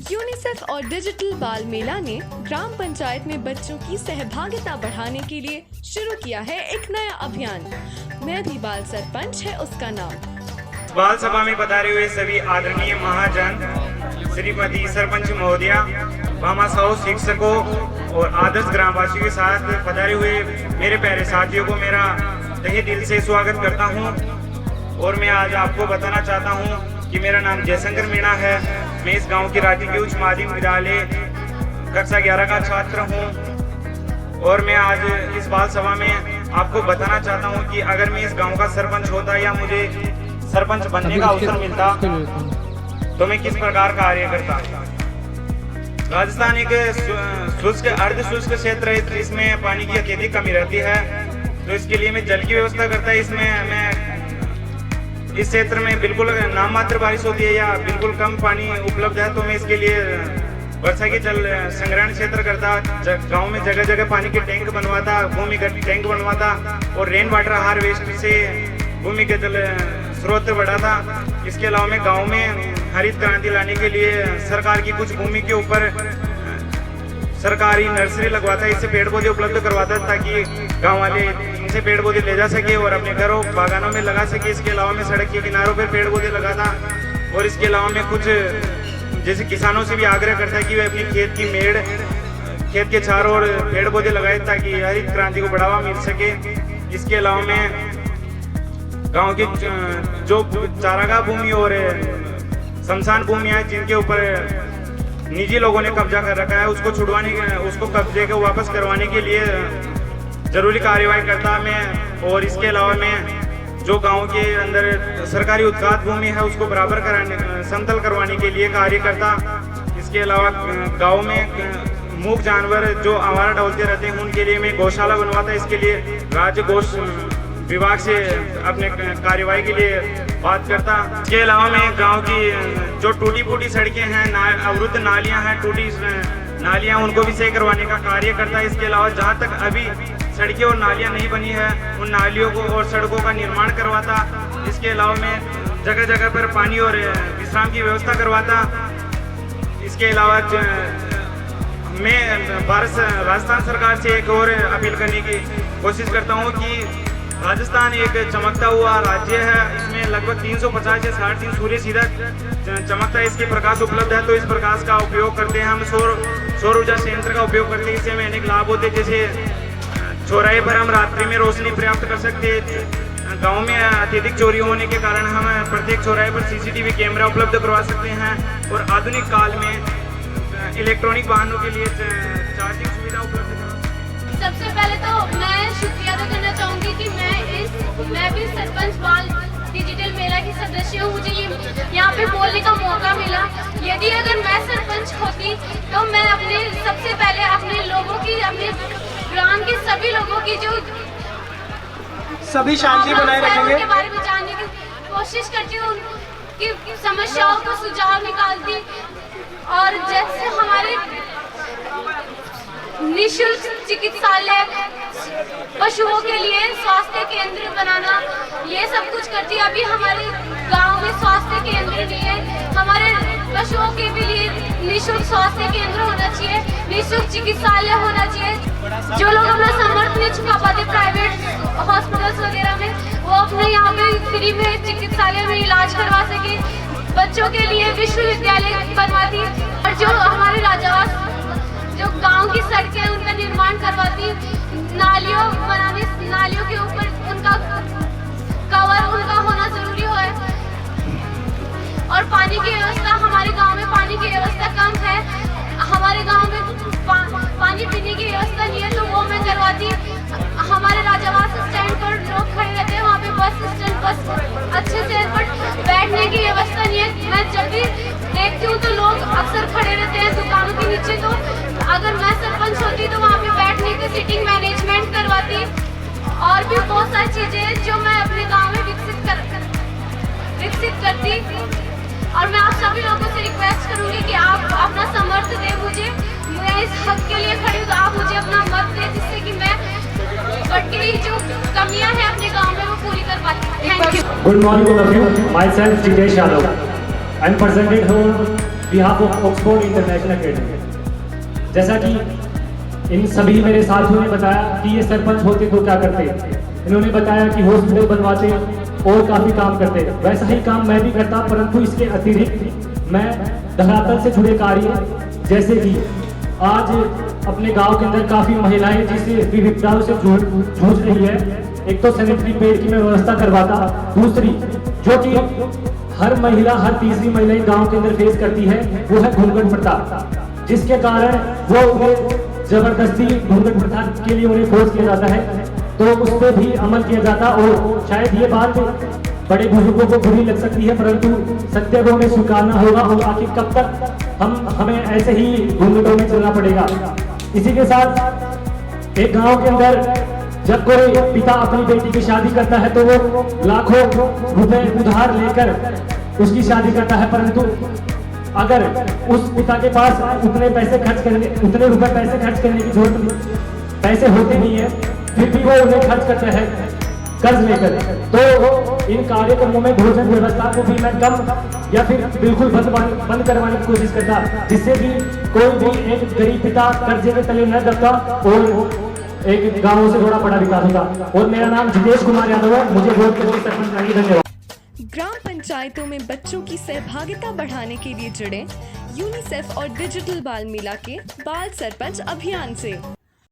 UNICEF और digital बाल मेला ने ग्राम पंचायत में बच्चों की सहभागिता बढ़ाने के लिए शुरू किया है एक नया अभियान। मैं भी बाल सरपंच है उसका नाम। बाल सभा में पधारे हुए सभी आदरणीय महाजन, श्रीमती सरपंच महोदया, मामा साहू, शिक्षकों और आदर्श ग्रामवासियों के साथ पधारे हुए मेरे प्यारे साथियों को मेरा तहे दिल से स्वागत करता हूं। और मैं आज आपको बताना चाहता हूं कि मेरा नाम जयशंकर मीणा है। मैं इस गांव की राजकीय उच्च माध्यमिक विद्यालय कक्षा 11 का छात्र हूं। और मैं आज इस बाल सभा में आपको बताना चाहता हूं कि अगर मैं इस गांव का सरपंच होता या मुझे सरपंच बनने का अवसर मिलता तो मैं किस प्रकार कार्य करता। राजस्थान एक शुष्क अर्ध शुष्क क्षेत्र है, इसमें पानी की अत्यधिक कमी रहती है, तो इसके लिए मैं जल की व्यवस्था करता है। इसमें मैं इस क्षेत्र में बिल्कुल नाम मात्र बारिश होती है या बिल्कुल कम पानी उपलब्ध है, तो मैं इसके लिए वर्षा के जल संग्रहण क्षेत्र करता। गांव में जगह जगह पानी के टैंक बनवाता, भूमिगत टैंक बनवाता और रेन वाटर हार्वेस्ट से भूमिगत जल स्रोत बढ़ाता। इसके अलावा मैं गांव में हरित क्रांति लाने के लिए सरकार की कुछ भूमि के ऊपर सरकारी नर्सरी लगवाता है, इससे पेड़ पौधे उपलब्ध करवाता है ताकि गांव वाले इनसे पेड़ पौधे ले जा सके और अपने घरों बागानों में लगा सके। इसके अलावा मैं सड़क के किनारों पर पेड़ पौधे लगाता। और इसके अलावा मैं कुछ जैसे किसानों से भी आग्रह करता है कि वे अपनी खेत की मेड़, खेत के चारों ओर पेड़ पौधे लगाए ताकि हरित क्रांति को बढ़ावा मिल सके। इसके अलावा मैं गांव की जो चारागाह भूमि और शमशान भूमि है जिनके ऊपर निजी लोगों ने कब्जा कर रखा है, उसको छुड़वाने, उसको कब्जे को वापस करवाने के लिए जरूरी कार्यवाही करता मैं। और इसके अलावा मैं जो गांव के अंदर सरकारी उत्खात भूमि है उसको बराबर कराने, समतल करवाने के लिए कार्य करता। इसके अलावा गांव में मूक जानवर जो आवारा डोलते रहते हैं उनके लिए मैं गौशाला बनवाता। इसके लिए राज्य गौश विभाग से अपने कार्यवाही के लिए बात करता। इसके अलावा मैं गांव की जो टूटी फूटी सड़कें हैं, अवरुद्ध नालियां हैं, टूटी नालियां, उनको भी सही करवाने का कार्य करता। इसके अलावा जहां तक अभी सड़कें और नालियां नहीं बनी है उन नालियों को और सड़कों का निर्माण करवाता। इसके अलावा मैं जगह जगह पर पानी और विश्राम की व्यवस्था करवाता। इसके अलावा मैं राजस्थान सरकार से एक और अपील करने की कोशिश करता हूँ कि राजस्थान एक चमकता हुआ राज्य है, इसमें लगभग 350 से 60 दिन सूर्य सीधा चमकता है, इसके प्रकाश उपलब्ध है, तो इस प्रकाश का उपयोग करते हैं हम। सौर ऊर्जा संयंत्र का उपयोग करते हैं, इससे हमें अनेक लाभ होते हैं। जैसे चौराहे पर हम रात्रि में रोशनी प्राप्त कर सकते हैं। गाँव में अत्यधिक चोरी होने के कारण हम प्रत्येक चौराहे पर CCTV कैमरा उपलब्ध करवा सकते हैं। और आधुनिक काल में इलेक्ट्रॉनिक वाहनों के लिए चार्जिंग सुविधा उपलब्ध करवा। सबसे पहले तो मैं शुक्रिया अदा करना चाहूँगी कि मैं भी सरपंच बाल डिजिटल मेला की सदस्य हूँ। मुझे यहाँ पे बोलने का मौका मिला। यदि अगर मैं सरपंच होती तो मैं सबसे पहले अपने लोगों की, अपने ग्राम के सभी लोगों की जो सभी शांति बनाए रखेंगे के बारे में जानने की कोशिश करती हूँ, उनकी समस्याओं को सुझाव निकालती। और जैसे हमारे निःशुल्क चिकित्सालय, पशुओं के लिए स्वास्थ्य केंद्र बनाना, ये सब कुछ करती है। अभी हमारे गांव में स्वास्थ्य केंद्र नहीं है, हमारे पशुओं के भी लिए निःशुल्क स्वास्थ्य केंद्र होना चाहिए, निःशुल्क चिकित्सालय होना चाहिए। जो लोग अपना सामर्थ्य नहीं चुका पाते प्राइवेट हॉस्पिटल्स वगैरह में, वो अपने यहाँ पे फ्री में चिकित्सालय में इलाज करवा सके। बच्चों के लिए विश्वविद्यालय बनवाती। और जो हमारे राजावास जो गांव की सड़कें उनका निर्माण करवाती, नालियों बनाने, नालियों के ऊपर उनका कवर उनका होना जरूरी है। और पानी की व्यवस्था, हमारे गांव में पानी की व्यवस्था कम है, हमारे गांव में पानी पीने की व्यवस्था नहीं है, तो वो मैं करवाती। हमारे राजावास स्टैंड पर लोग खड़े रहते हैं, वहाँ पे बस अच्छे से बैठने की व्यवस्था नहीं है। मैं जब भी देखती हूँ तो लोग अक्सर खड़े रहते हैं दुकानों के नीचे, तो अगर मैं सरपंच होती तो वहाँ पे बैठने की सीटिंग मैनेजमेंट करवाती। और भी बहुत सारी चीजें हैं जो मैं अपने गांव में विकसित करती। और मैं आप सभी लोगों से रिक्वेस्ट करूंगी कि आप अपना समर्थन दें मुझे। मैं इस हक के लिए खड़ी हूँ, तो आप मुझे अपना मत दें जिससे कि मैं बढ़ती जो कमियां हैं अपने गांव में वो पूरी कर पाती। Thank you. Good morning all of you. Myself Jitesh Yadav. I am presented here behalf of Oxford international academy. जैसा कि इन सभी मेरे साथियों ने बताया कि ये सरपंच होते तो क्या करते, इन्होंने बताया कि हॉस्पिटल बनवाते और काफ़ी काम करते। वैसा ही काम मैं भी करता, परंतु इसके अतिरिक्त मैं धरातल से जुड़े कार्य, जैसे कि आज अपने गांव के अंदर काफ़ी महिलाएं जिस विविधताओं से जूझ रही है, एक तो सैनिटरी पैड की मैं व्यवस्था करवाता, दूसरी जो कि हर महिला, हर तीसरी महिला गांव के अंदर फेस करती है, वो है घूंघट प्रथा, जिसके कारण वो उन्हें जबरदस्ती घूंघट प्रथा के लिए उन्हें फोर्स किया जाता है, तो उस पर भी अमल किया जाता। और शायद ये बात बड़े बुजुर्गों को बुरी लग सकती है, परंतु सत्य को हमें स्वीकारना होगा। और आखिर कब तक हमें ऐसे ही घूंघटों में चलना पड़ेगा। इसी के साथ एक गांव के अंदर जब कोई पिता अपनी बेटी की शादी करता है तो वो लाखों रुपए उधार लेकर उसकी शादी करता है, परंतु अगर उस पिता के पास उतने रुपए पैसे खर्च करने की जरूरत पैसे होते नहीं है, फिर भी वो उन्हें खर्च करते हैं कर्ज लेकर। तो इन कार्यक्रमों में भोजन व्यवस्था को भी मैं कम या फिर बिल्कुल बंद करवाने की कोशिश करता, जिससे कि कोई भी एक गरीब पिता कर्जे के तले न दबता और एक गांव से थोड़ा बड़ा विकास होता। और मेरा नाम जितेश कुमार यादव है, मुझे वोट करके सरपंच बनाइए। धन्यवाद। ग्राम पंचायतों में बच्चों की सहभागिता बढ़ाने के लिए जुड़े यूनिसेफ और डिजिटल बाल मेला के बाल सरपंच अभियान से।